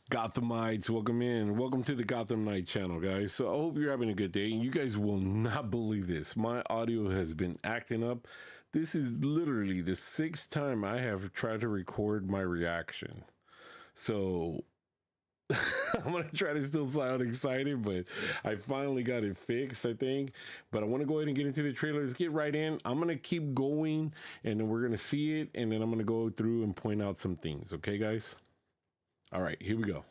Gothamites, welcome in. Welcome to the Gotham Night channel, guys. So I hope you're having a good day. You guys will not believe this. My audio has been acting up. This is literally the sixth time I have tried to record my reaction. So I'm gonna try to still sound excited, but I finally got it fixed, I think. But I want to go ahead and get into the trailer. Let's get right in. I'm gonna keep going, and then we're gonna see it, and then I'm gonna go through and point out some things. Okay, guys. All right, here we go.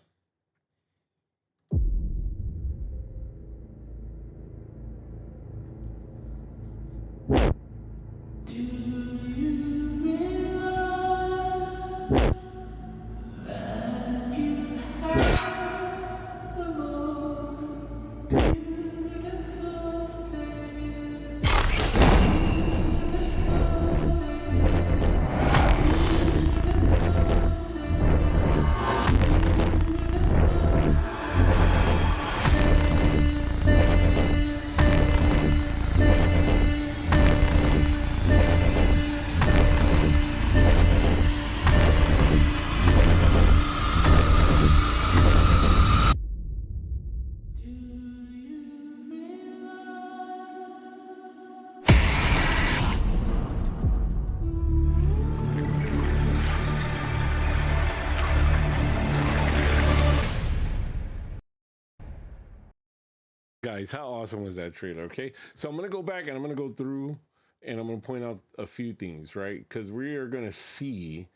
Guys, how awesome was that trailer? Okay, so I'm gonna go back and I'm gonna go through and I'm gonna point out a few things, right? Because we are gonna see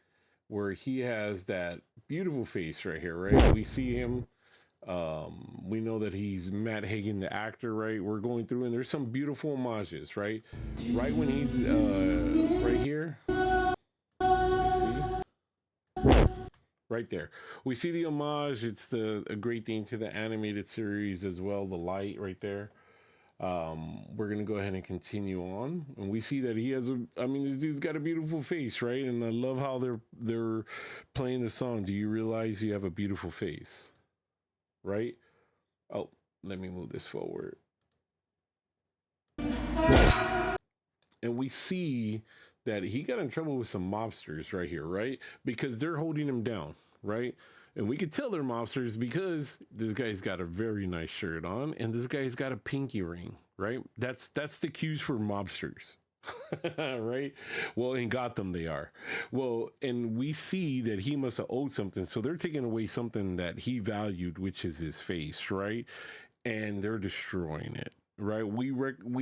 where he has that beautiful face right here, right? We see him. We know that he's Matt Hagen, the actor, right? We're going through and there's some beautiful homages, right? Right when he's right here. You see? Right there, we see the homage. It's a great thing to the animated series as well. The light right there. We're gonna go ahead and continue on, and we see that he has a. I mean, this dude's got a beautiful face, right? And I love how they're playing the song. Do you realize you have a beautiful face, right? Oh, let me move this forward. And we see that he got in trouble with some mobsters right here, right? Because they're holding him down, right? And we could tell they're mobsters because this guy's got a very nice shirt on and this guy's got a pinky ring, right? That's the cues for mobsters. Right? Well, in Gotham they are. Well, and we see that he must have owed something. So they're taking away something that he valued, which is his face, right? And they're destroying it. Right, we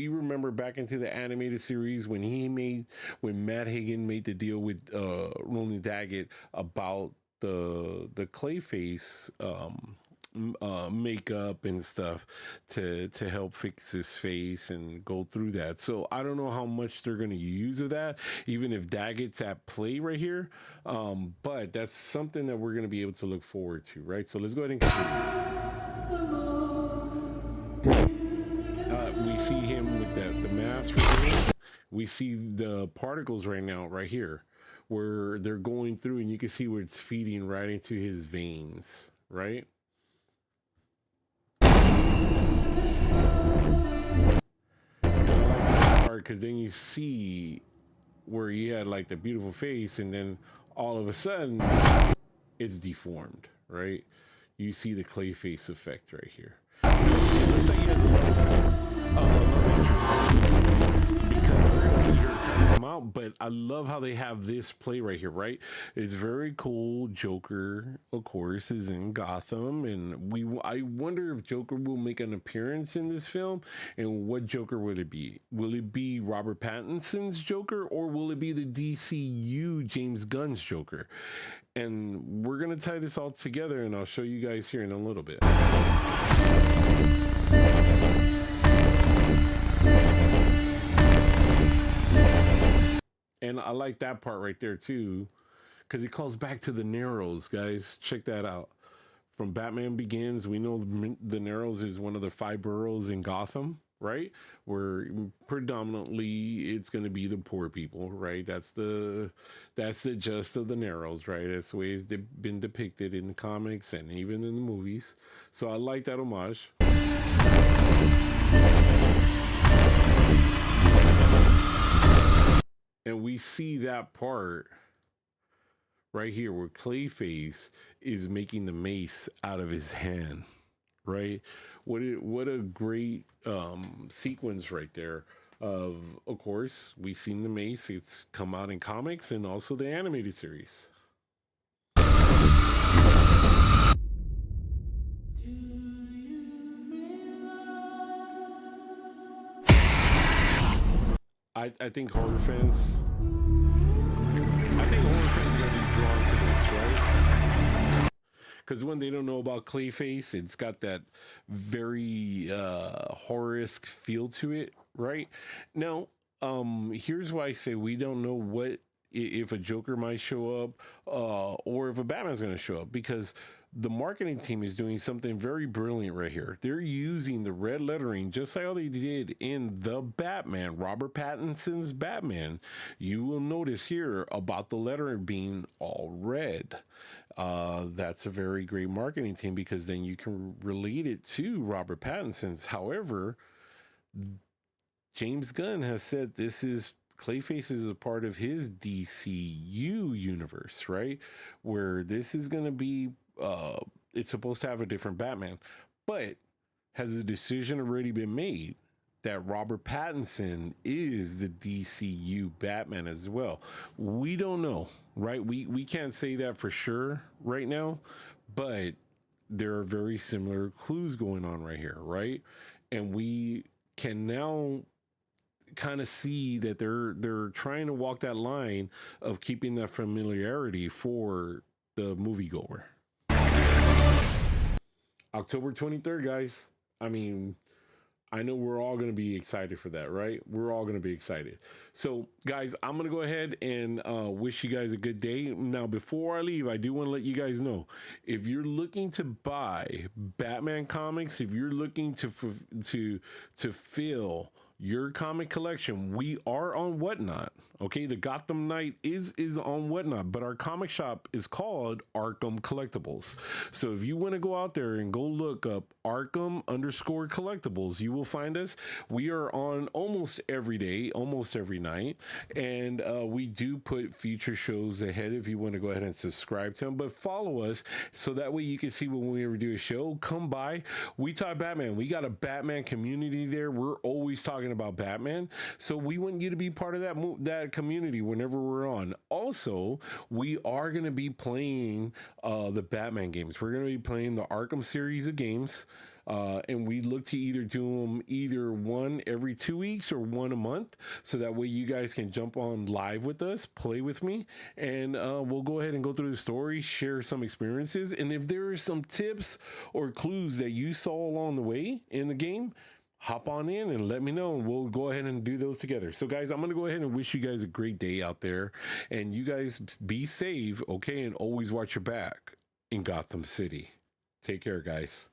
remember back into the animated series when Matt Hagen made the deal with Roland Daggett about the Clayface makeup and stuff to help fix his face and go through that. So I don't know how much they're going to use of that, even if Daggett's at play right here. But that's something that we're going to be able to look forward to, right? So let's go ahead and continue. We see him with the mask. We see the particles right now, right here, where they're going through, and you can see where it's feeding right into his veins, right? And I like this part because then you see where he had like the beautiful face, and then all of a sudden it's deformed, right? You see the Clayface effect right here. It looks like he has a love effect, a love interest, because we're gonna see her come out. But I love how they have this play right here, right? It's very cool. Joker, of course, is in Gotham, and I wonder if Joker will make an appearance in this film, and what Joker will it be? Will it be Robert Pattinson's Joker, or will it be the DCU James Gunn's Joker? And we're gonna tie this all together, and I'll show you guys here in a little bit. And I like that part right there too, because he calls back to the Narrows, guys. Check that out. From Batman Begins, we know the Narrows is one of the 5 boroughs in Gotham, right? Where predominantly it's going to be the poor people, right? That's the gist of the Narrows, right? That's the way it's been depicted in the comics and even in the movies. So I like that homage. And we see that part right here where Clayface is making the mace out of his hand, right? What a great sequence right there. Of course, we've seen the mace. It's come out in comics and also the animated series. I think horror fans. I think horror fans are gonna be drawn to this, right? Because when they don't know about Clayface, it's got that very horror-esque feel to it, right? Now, here's why I say we don't know what if a Joker might show up, or if a Batman's going to show up, because the marketing team is doing something very brilliant right here. They're using the red lettering just like how they did in the Batman, Robert Pattinson's Batman. You will notice here about the lettering being all red. That's a very great marketing team because then you can relate it to Robert Pattinson's. However, James Gunn has said this is Clayface is a part of his DCU universe, right? Where this is going to be, it's supposed to have a different Batman, but has a decision already been made that Robert Pattinson is the DCU Batman as well? We don't know, right? We can't say that for sure right now, but there are very similar clues going on right here, right? And we can now kind of see that they're trying to walk that line of keeping that familiarity for the moviegoer. October 23rd, guys. I mean, I know we're all going to be excited for that, right? We're all going to be excited. So, guys, I'm going to go ahead and wish you guys a good day. Now, before I leave, I do want to let you guys know, if you're looking to buy Batman comics, if you're looking to fill your comic collection, we are on Whatnot. Okay, the Gotham Knight is on Whatnot, but our comic shop is called Arkham Collectibles. So if you want to go out there and go look up Arkham_collectibles, you will find us. We are on almost every day, almost every night, and we do put future shows ahead if you want to go ahead and subscribe to them. But follow us so that way you can see when we ever do a show. Come by. We talk Batman. We got a Batman community there. We're always talking about Batman, so we want you to be part of that community whenever we're on. Also, we are going to be playing the Batman games. We're going to be playing the Arkham series of games, and we look to either do them either one every 2 weeks or one a month, so that way you guys can jump on live with us, play with me, and we'll go ahead and go through the story, share some experiences, and if there are some tips or clues that you saw along the way in the game, hop on in and let me know, and we'll go ahead and do those together. So guys, I'm going to go ahead and wish you guys a great day out there, and you guys be safe, okay, and always watch your back in Gotham City. Take care, guys.